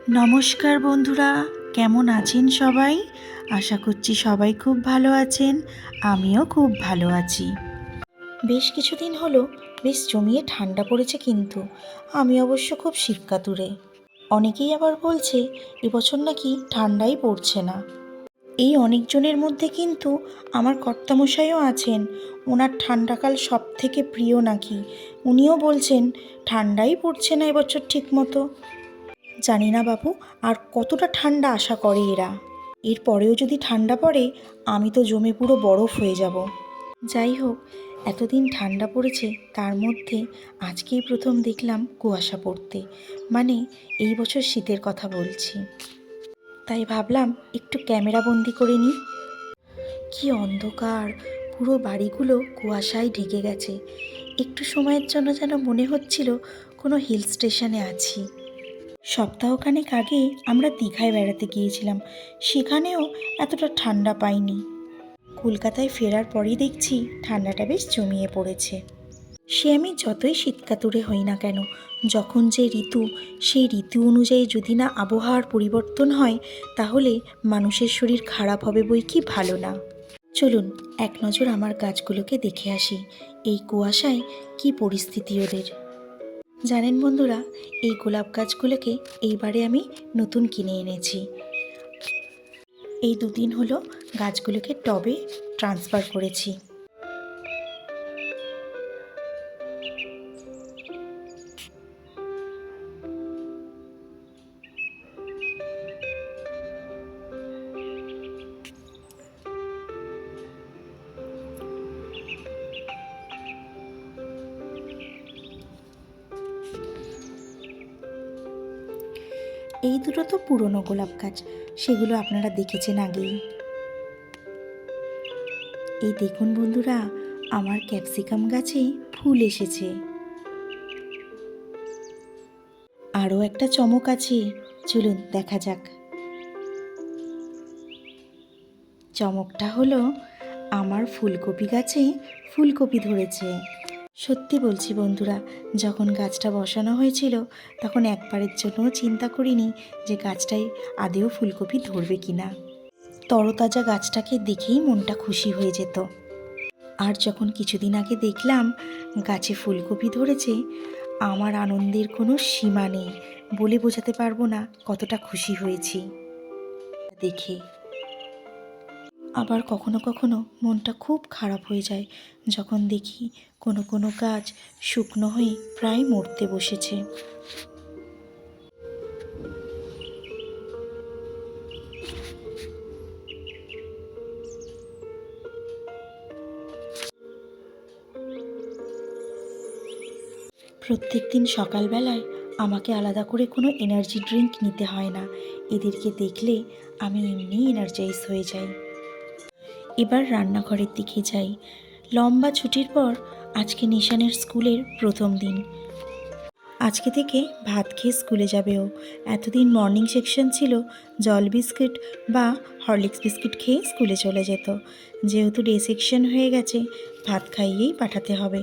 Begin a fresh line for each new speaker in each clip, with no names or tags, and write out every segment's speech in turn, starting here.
নমস্কার বন্ধুরা, কেমন আছেন সবাই? আশা করছি সবাই খুব ভালো আছেন। আমিও খুব ভালো আছি। বেশ কিছুদিন হলো বেশ জমিয়ে ঠান্ডা পড়েছে, কিন্তু আমি অবশ্য খুব শীতকাতুরে। অনেকেই আবার বলছে এবছর নাকি ঠান্ডাই পড়ছে না। এই অনেকজনের মধ্যে কিন্তু আমার কর্তামশাইও আছেন। ওনার ঠান্ডাকাল সব থেকে প্রিয় নাকি। উনিও বলছেন ঠান্ডাই পড়ছে না এবছর ঠিক মতো। জানি না বাবু আর কতটা ঠান্ডা আশা করে এরা। এর পরেও যদি ঠান্ডা পড়ে আমি তো জমে পুরো বরফ হয়ে যাব। যাই হোক, এতদিন ঠান্ডা পড়েছে, তার মধ্যে আজকেই প্রথম দেখলাম কুয়াশা পড়তে। মানে এই বছর শীতের কথা বলছি। তাই ভাবলাম একটু ক্যামেরা বন্দি করে নিই। কি অন্ধকার, পুরো বাড়িগুলো কুয়াশায় ঢেকে গেছে। একটু সময়ের জন্য যেন মনে হচ্ছিল কোনো হিল স্টেশনে আছি। সপ্তাহখানেক আগে আমরা দীঘায় বেড়াতে গিয়েছিলাম, সেখানেও এতটা ঠান্ডা পাইনি। কলকাতায় ফেরার পরই দেখছি ঠান্ডাটা বেশ জমিয়ে পড়েছে। সে আমি যতই শীতকাতুরে হই না কেন, যখন যে ঋতু, সেই ঋতু অনুযায়ী যদি না আবহাওয়ার পরিবর্তন হয়, তাহলে মানুষের শরীর খারাপ হবে বই কি ভালো না। চলুন এক নজর আমার গাছগুলোকে দেখে আসি, এই কুয়াশায় কি পরিস্থিতি ওদের। জানেন বন্ধুরা, এই গোলাপ গাছগুলোকে এইবারে আমি নতুন কিনে এনেছি। এই দুদিন হলো গাছগুলোকে টবে ট্রান্সফার করেছি। এই দুটো তো পুরনো গোলাপ গাছ, সেগুলো আপনারা দেখেছেন আগেই। এই দেখুন বন্ধুরা, আমার ক্যাপসিকাম গাছে ফুল এসেছে। আরও একটা চমক আছে, চলুন দেখা যাক। চমকটা হলো আমার ফুলকপি গাছে ফুলকপি ধরেছে। সত্যি বলছি বন্ধুরা, যখন গাছটা বসানো হয়েছিল তখন একবারের জন্যও চিন্তা করিনি যে গাছটায় আদেও ফুলকপি ধরবে কিনা। তরতাজা গাছটাকে দেখেই মনটা খুশি হয়ে যেত। আর যখন কিছুদিন আগে দেখলাম গাছে ফুলকপি ধরেছে, আমার আনন্দের কোনো সীমা নেই, বলে বোঝাতে পারবো না কতটা খুশি হয়েছি দেখে। আবার কখনো কখনো মনটা খুব খারাপ হয়ে যায় যখন দেখি কোনো কোনো গাছ শুকনো হয়ে প্রায় মরতে বসেছে। প্রত্যেক দিন সকালবেলায় আমাকে আলাদা করে কোনো এনার্জি ড্রিঙ্ক নিতে হয় না, এদেরকে দেখলে আমি এমনিই এনার্জাইজ হয়ে যাই। এবার রান্নাঘরের দিকে যাই। লম্বা ছুটির পর আজকে নিশানের স্কুলের প্রথম দিন। আজকে থেকে ভাত খেয়ে স্কুলে যাবে ও। এতদিন মর্নিং সেকশন ছিল, জল বিস্কিট বা হরলিক্স বিস্কিট খেয়ে স্কুলে চলে যেত। যেহেতু ডে সেকশন হয়ে গেছে, ভাত খাইয়েই পাঠাতে হবে,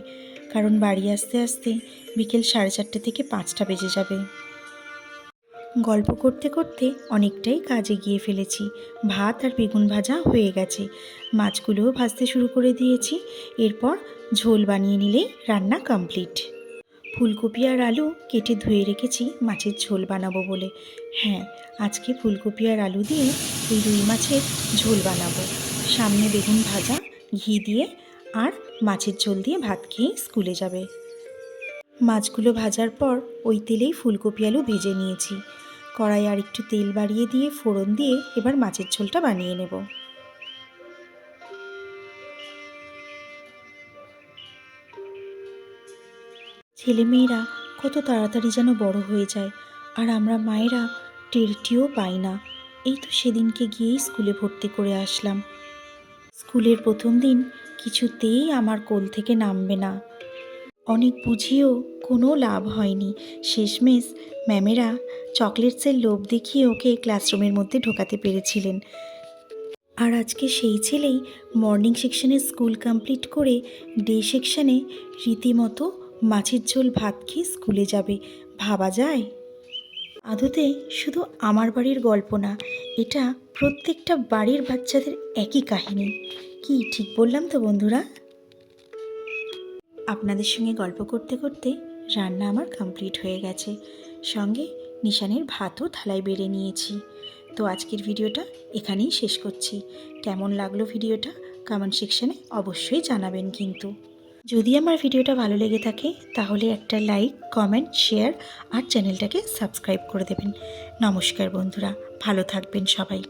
কারণ বাড়ি আসতে আসতে বিকেল 4:30 থেকে 5টা বেজে যাবে। গল্প করতে করতে অনেকটাই কাজে গিয়ে ফেলেছি। ভাত আর বেগুন ভাজা হয়ে গেছে, মাছগুলোও ভাজতে শুরু করে দিয়েছি। এরপর ঝোল বানিয়ে নিলেই রান্না কমপ্লিট। ফুলকপি আর আলু কেটে ধুয়ে রেখেছি মাছের ঝোল বানাবো বলে। হ্যাঁ, আজকে ফুলকপি আর আলু দিয়ে এই রুই মাছের ঝোল বানাবো। সামনে বেগুন ভাজা, ঘি দিয়ে আর মাছের ঝোল দিয়ে ভাত খেয়ে স্কুলে যাবে। মাছগুলো ভাজার পর ওই তেলেই ফুলকপি আলু ভেজে নিয়েছি। কড়াই আর একটু তেল বাড়িয়ে দিয়ে ফোড়ন দিয়ে এবার মাছের ঝোলটা বানিয়ে নেব। ছেলেমেয়েরা কত তাড়াতাড়ি যেন বড় হয়ে যায়, আর আমরা মায়েরা টেরটিও পাই না। এই তো সেদিনকে গিয়েই স্কুলে ভর্তি করে আসলাম। স্কুলের প্রথম দিন কিছুতেই আমার কোল থেকে নামবে না। অনেক বুঝিয়েও কোনো লাভ হয়নি। শেষমেশ ম্যামেরা চকলেটসের লোভ দেখিয়ে ওকে ক্লাসরুমের মধ্যে ঢোকাতে পেরেছিলেন। আর আজকে সেই ছেলেই মর্নিং সেকশনে স্কুল কমপ্লিট করে ডে সেকশনে রীতিমতো মাছের ঝোল ভাত খেয়ে স্কুলে যাবে। ভাবা যায়? আদতে শুধু আমার বাড়ির গল্প না, এটা প্রত্যেকটা বাড়ির বাচ্চাদের একই কাহিনী। কি ঠিক বললাম তো বন্ধুরা? আপনাদের সঙ্গে গল্প করতে করতে রান্না আমার কমপ্লিট হয়ে গেছে, সঙ্গে নিশানের ভাতও থালায় বেড়ে নিয়েছি। তো আজকের ভিডিওটা এখানেই শেষ করছি। কেমন লাগলো ভিডিওটা কমেন্ট সেকশানে অবশ্যই জানাবেন কিন্তু। যদি আমার ভিডিওটা ভালো লেগে থাকে তাহলে একটা লাইক, কমেন্ট, শেয়ার আর চ্যানেলটাকে সাবস্ক্রাইব করে দেবেন। নমস্কার বন্ধুরা, ভালো থাকবেন সবাই।